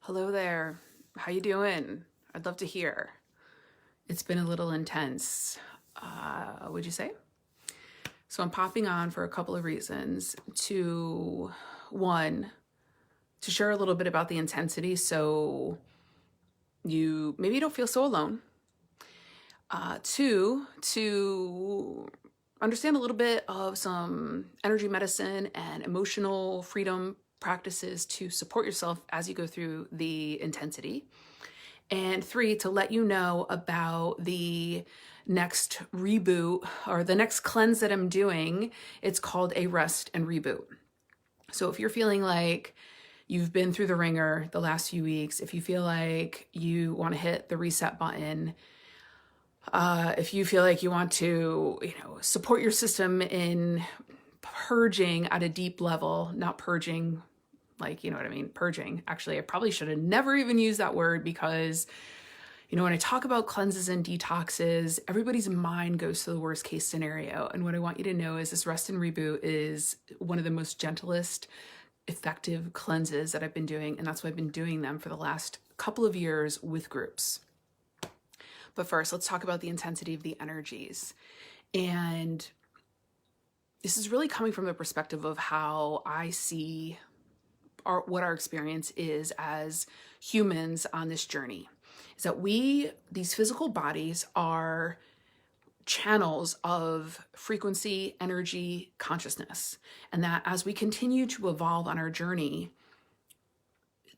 Hello there. How you doing? I'd love to hear. It's been a little intense, would you say? So I'm popping on for a couple of reasons. One, to share a little bit about the intensity so you maybe don't feel so alone. Two, to understand a little bit of some energy medicine and emotional freedom practices to support yourself as you go through the intensity. And three, to let you know about the next reboot or the next cleanse that I'm doing. It's called a rest and reboot. So if you're feeling like you've been through the ringer the last few weeks, if you feel like you want to hit the reset button, if you feel like you want to, support your system in purging at a deep level, not purging like, you know what I mean? Purging. Actually, I probably should have never even used that word because, when I talk about cleanses and detoxes, everybody's mind goes to the worst case scenario. And what I want you to know is this rest and reboot is one of the most gentlest, effective cleanses that I've been doing. And that's why I've been doing them for the last couple of years with groups. But first, let's talk about the intensity of the energies. And this is really coming from the perspective of how I see what our experience is as humans on this journey. Is that these physical bodies are channels of frequency, energy, consciousness. And that as we continue to evolve on our journey,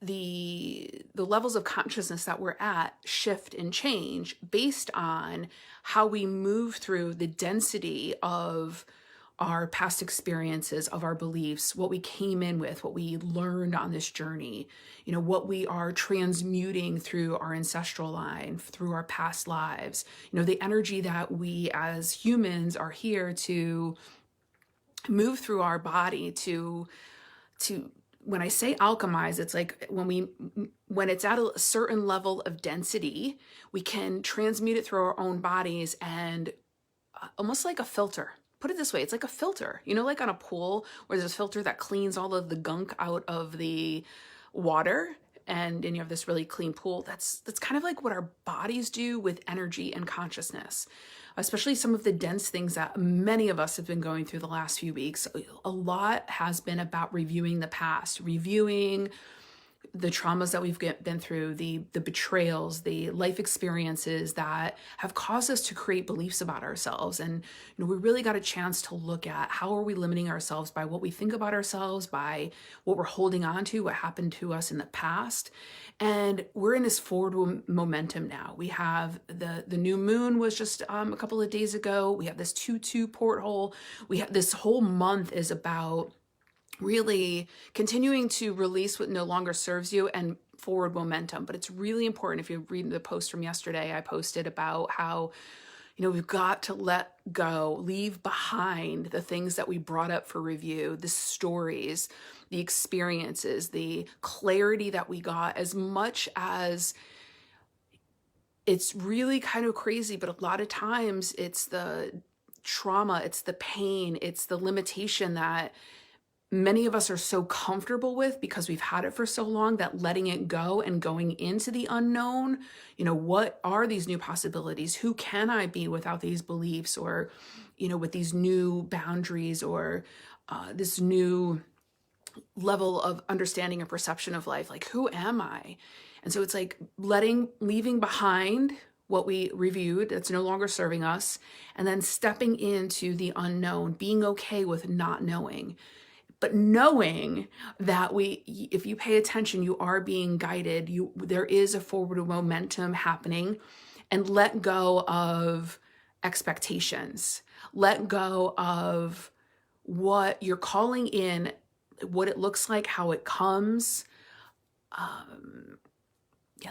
the levels of consciousness that we're at shift and change based on how we move through the density of our past experiences, of our beliefs, what we came in with, what we learned on this journey, what we are transmuting through our ancestral line, through our past lives, the energy that we as humans are here to move through our body to when I say alchemize, it's like when it's at a certain level of density, we can transmute it through our own bodies and almost like a filter. Put it this way, it's like a filter, like on a pool where there's a filter that cleans all of the gunk out of the water and you have this really clean pool. That's kind of like what our bodies do with energy and consciousness, especially some of the dense things that many of us have been going through the last few weeks. A lot has been about reviewing the past, reviewing the traumas that we've been through, the betrayals, the life experiences that have caused us to create beliefs about ourselves. And we really got a chance to look at how are we limiting ourselves by what we think about ourselves, by what we're holding on to, what happened to us in the past. And we're in this forward momentum now. We have the new moon was just a couple of days ago. We have this 2-2 porthole. We have this whole month is about really continuing to release what no longer serves you and forward momentum. But it's really important. If you read the post from yesterday, I posted about how, we've got to let go, leave behind the things that we brought up for review, the stories, the experiences, the clarity that we got, as much as it's really kind of crazy. But a lot of times it's the trauma, it's the pain, it's the limitation that many of us are so comfortable with because we've had it for so long, that letting it go and going into the unknown, what are these new possibilities? Who can I be without these beliefs, or, with these new boundaries, or this new level of understanding and perception of life? Like, who am I? And so it's like leaving behind what we reviewed that's no longer serving us, and then stepping into the unknown, being okay with not knowing. But knowing that if you pay attention, you are being guided. There is a forward momentum happening, and let go of expectations. Let go of what you're calling in, what it looks like, how it comes.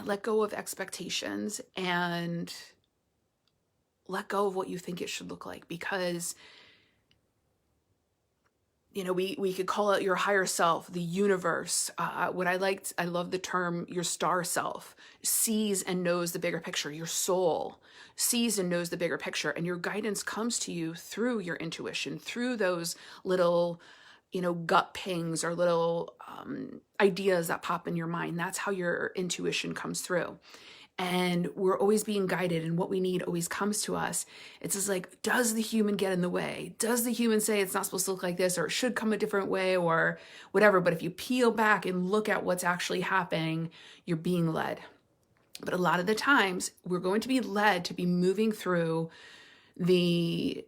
Let go of expectations and let go of what you think it should look like, because we could call it your higher self, the universe. I love the term your star self, sees and knows the bigger picture. Your soul sees and knows the bigger picture, and your guidance comes to you through your intuition, through those little gut pings or little ideas that pop in your mind. That's how your intuition comes through. And we're always being guided, and what we need always comes to us. It's just like, does the human get in the way? Does the human say it's not supposed to look like this, or it should come a different way, or whatever? But if you peel back and look at what's actually happening, you're being led. But a lot of the times, we're going to be led to be moving through the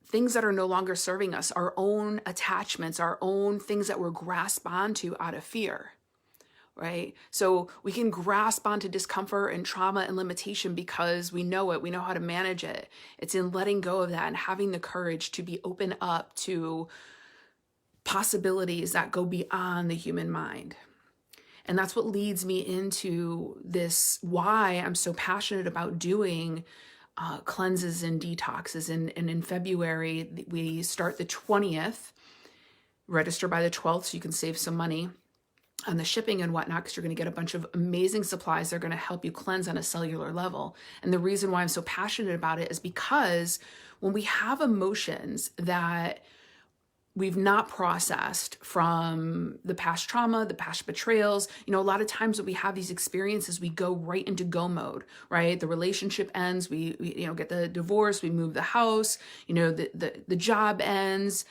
things that are no longer serving us, our own attachments, our own things that we're grasp onto out of fear. Right? So we can grasp onto discomfort and trauma and limitation because we know it. We know how to manage it. It's in letting go of that and having the courage to be open up to possibilities that go beyond the human mind. And that's what leads me into this, why I'm so passionate about doing cleanses and detoxes. And in February, we start the 20th, register by the 12th so you can save some money on the shipping and whatnot, because you're going to get a bunch of amazing supplies that are going to help you cleanse on a cellular level. And the reason why I'm so passionate about it is because when we have emotions that we've not processed from the past trauma, the past betrayals, a lot of times when we have these experiences, we go right into go mode, right? The relationship ends, we get the divorce, we move the house, the job ends.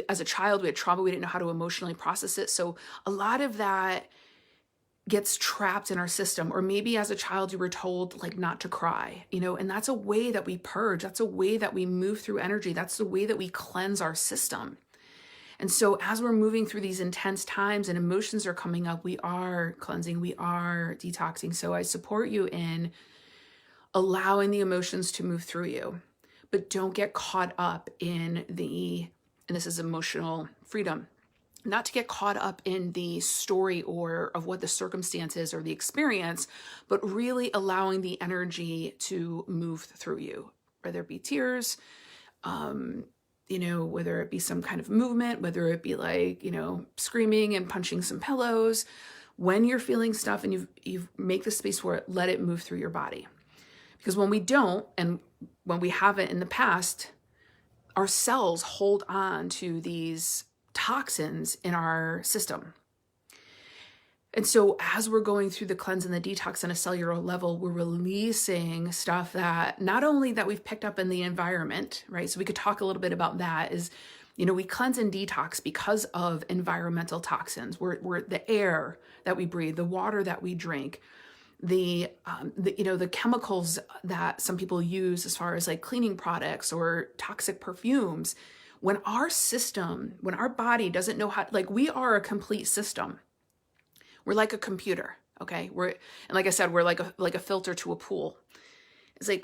As a child, we had trauma, we didn't know how to emotionally process it. So a lot of that gets trapped in our system. Or maybe as a child, you were told like not to cry, and that's a way that we purge. That's a way that we move through energy. That's the way that we cleanse our system. And so as we're moving through these intense times and emotions are coming up, we are cleansing, we are detoxing. So I support you in allowing the emotions to move through you, but don't get caught up in and this is emotional freedom, not to get caught up in the story or of what the circumstance is or the experience, but really allowing the energy to move through you, whether it be tears, whether it be some kind of movement, whether it be like, screaming and punching some pillows. When you're feeling stuff and you make the space for it, let it move through your body. Because when we don't, and when we haven't in the past, our cells hold on to these toxins in our system. And so as we're going through the cleanse and the detox on a cellular level, we're releasing stuff that not only that we've picked up in the environment, right? So we could talk a little bit about that is, we cleanse and detox because of environmental toxins. We're the air that we breathe, the water that we drink, the chemicals that some people use as far as like cleaning products or toxic perfumes. When our body doesn't know how, like we are a complete system. We're like a computer, okay? And like I said, we're like a filter to a pool. It's like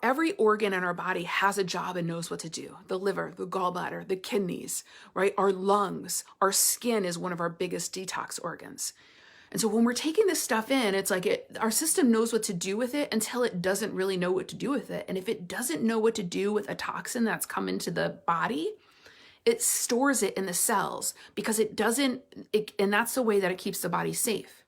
every organ in our body has a job and knows what to do. The liver, the gallbladder, the kidneys, right? Our lungs, our skin is one of our biggest detox organs. And so when we're taking this stuff in, it's like our system knows what to do with it until it doesn't really know what to do with it. And if it doesn't know what to do with a toxin that's come into the body, it stores it in the cells because and that's the way that it keeps the body safe.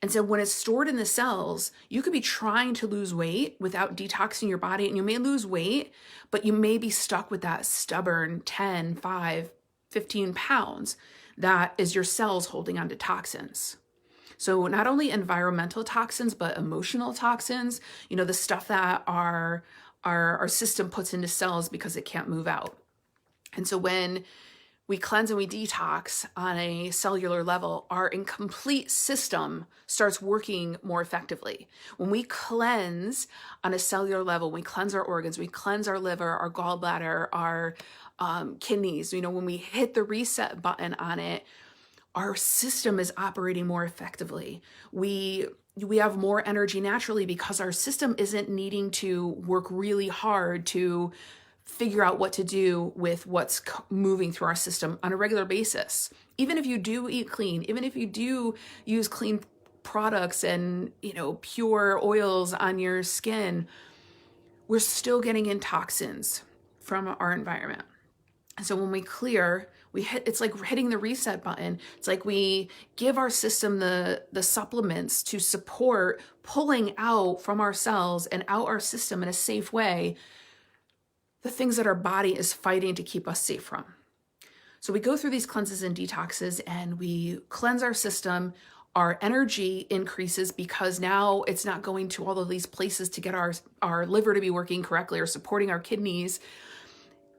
And so when it's stored in the cells, you could be trying to lose weight without detoxing your body, and you may lose weight, but you may be stuck with that stubborn 10, 5, 15 pounds that is your cells holding on to toxins. So not only environmental toxins, but emotional toxins, the stuff that our system puts into cells because it can't move out. And so when we cleanse and we detox on a cellular level, our incomplete system starts working more effectively. When we cleanse on a cellular level, we cleanse our organs, we cleanse our liver, our gallbladder, our kidneys, when we hit the reset button on it, our system is operating more effectively. We have more energy naturally because our system isn't needing to work really hard to figure out what to do with what's moving through our system on a regular basis. Even if you do eat clean, even if you do use clean products and, pure oils on your skin, we're still getting in toxins from our environment. And so when we clear, it's like hitting the reset button. It's like we give our system the supplements to support pulling out from our cells and out our system in a safe way the things that our body is fighting to keep us safe from. So we go through these cleanses and detoxes and we cleanse our system. Our energy increases because now it's not going to all of these places to get our liver to be working correctly or supporting our kidneys.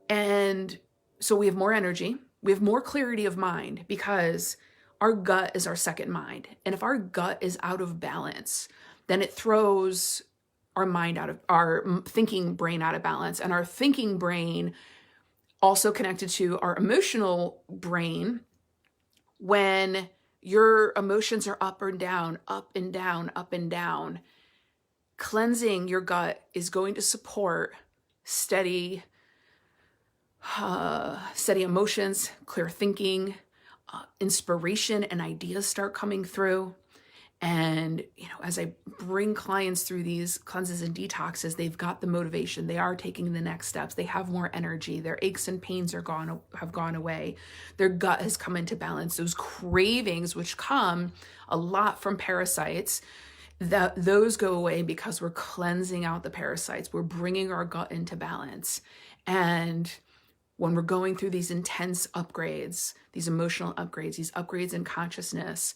And so we have more energy. We have more clarity of mind because our gut is our second mind. And if our gut is out of balance, then it throws our mind out of our thinking brain out of balance. And our thinking brain also connected to our emotional brain. When your emotions are up and down, up and down, up and down, cleansing your gut is going to support steady emotions, clear thinking, inspiration and ideas start coming through. And, as I bring clients through these cleanses and detoxes, they've got the motivation. They are taking the next steps. They have more energy. Their aches and pains have gone away. Their gut has come into balance. Those cravings, which come a lot from parasites, those go away because we're cleansing out the parasites. We're bringing our gut into balance. And when we're going through these intense upgrades, these emotional upgrades, these upgrades in consciousness,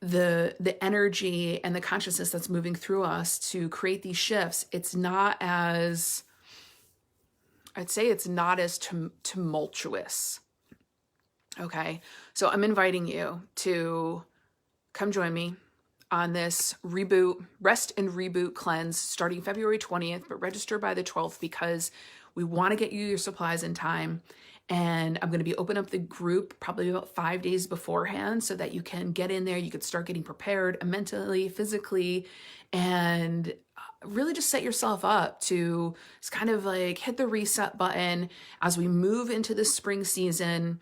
the energy and the consciousness that's moving through us to create these shifts, it's not as tumultuous. Okay. So I'm inviting you to come join me on this rest and reboot cleanse starting February 20th, but register by the 12th because we want to get you your supplies in time. And I'm going to be opening up the group probably about 5 days beforehand so that you can get in there. You could start getting prepared mentally, physically, and really just set yourself up to just kind of like hit the reset button as we move into the spring season,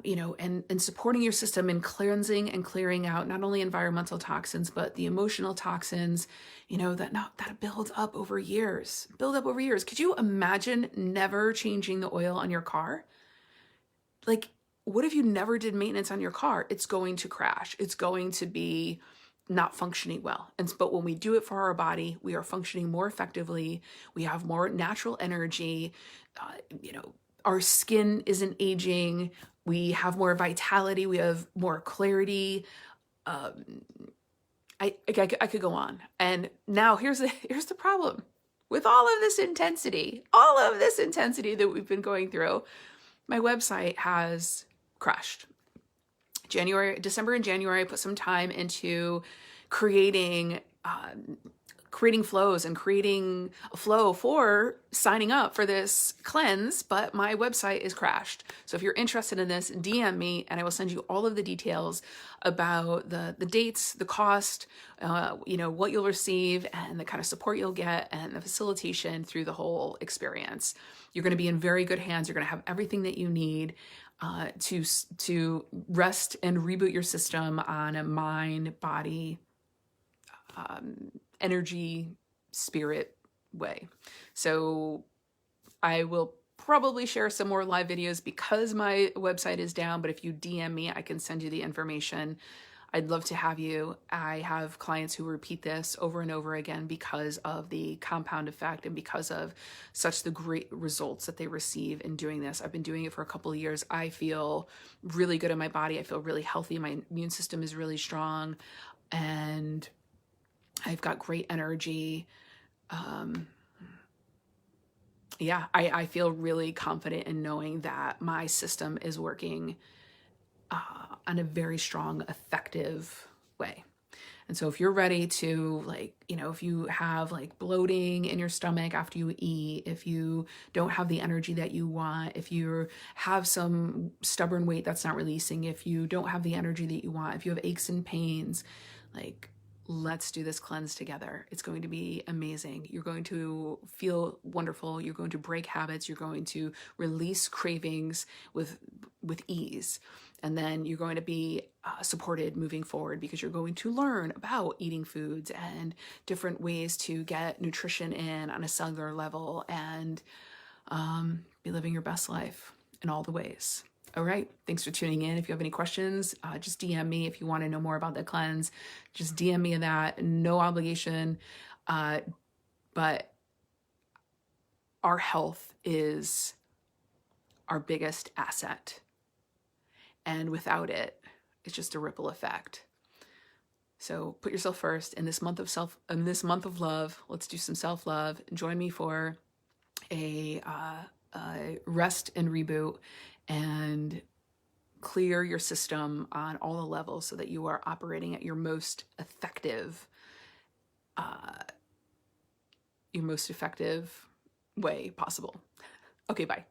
and supporting your system in cleansing and clearing out not only environmental toxins, but the emotional toxins, that build up over years. Could you imagine never changing the oil on your car? Like, what if you never did maintenance on your car? It's going to crash. It's going to be not functioning well. But when we do it for our body, we are functioning more effectively. We have more natural energy. Our skin isn't aging. We have more vitality. We have more clarity. I could go on. And now here's the problem with all of this intensity that we've been going through. My website has crashed. December and January, I put some time into creating flows and creating a flow for signing up for this cleanse, but my website is crashed. So if you're interested in this, DM me and I will send you all of the details about the dates, the cost, what you'll receive and the kind of support you'll get and the facilitation through the whole experience. You're going to be in very good hands. You're going to have everything that you need to rest and reboot your system on a mind, body, energy, spirit way. So I will probably share some more live videos because my website is down, but if you DM me, I can send you the information. I'd love to have you. I have clients who repeat this over and over again because of the compound effect and because of such the great results that they receive in doing this. I've been doing it for a couple of years. I feel really good in my body. I feel really healthy. My immune system is really strong and I've got great energy. I feel really confident in knowing that my system is working on a very strong, effective way. And so if you're ready to if you have bloating in your stomach after you eat, if you don't have the energy that you want, if you have some stubborn weight that's not releasing, if you don't have the energy that you want, if you have aches and pains, let's do this cleanse together. It's going to be amazing. You're going to feel wonderful. You're going to break habits. You're going to release cravings with ease. And then you're going to be supported moving forward because you're going to learn about eating foods and different ways to get nutrition in on a cellular level and be living your best life in all the ways. All right. Thanks for tuning in. If you have any questions, just DM me. If you want to know more about the cleanse, just DM me that. No obligation. But our health is our biggest asset. And without it, it's just a ripple effect. So put yourself first in this month of love. Let's do some self-love. Join me for a rest and reboot, and clear your system on all the levels so that you are operating at your most effective way possible. Okay, bye.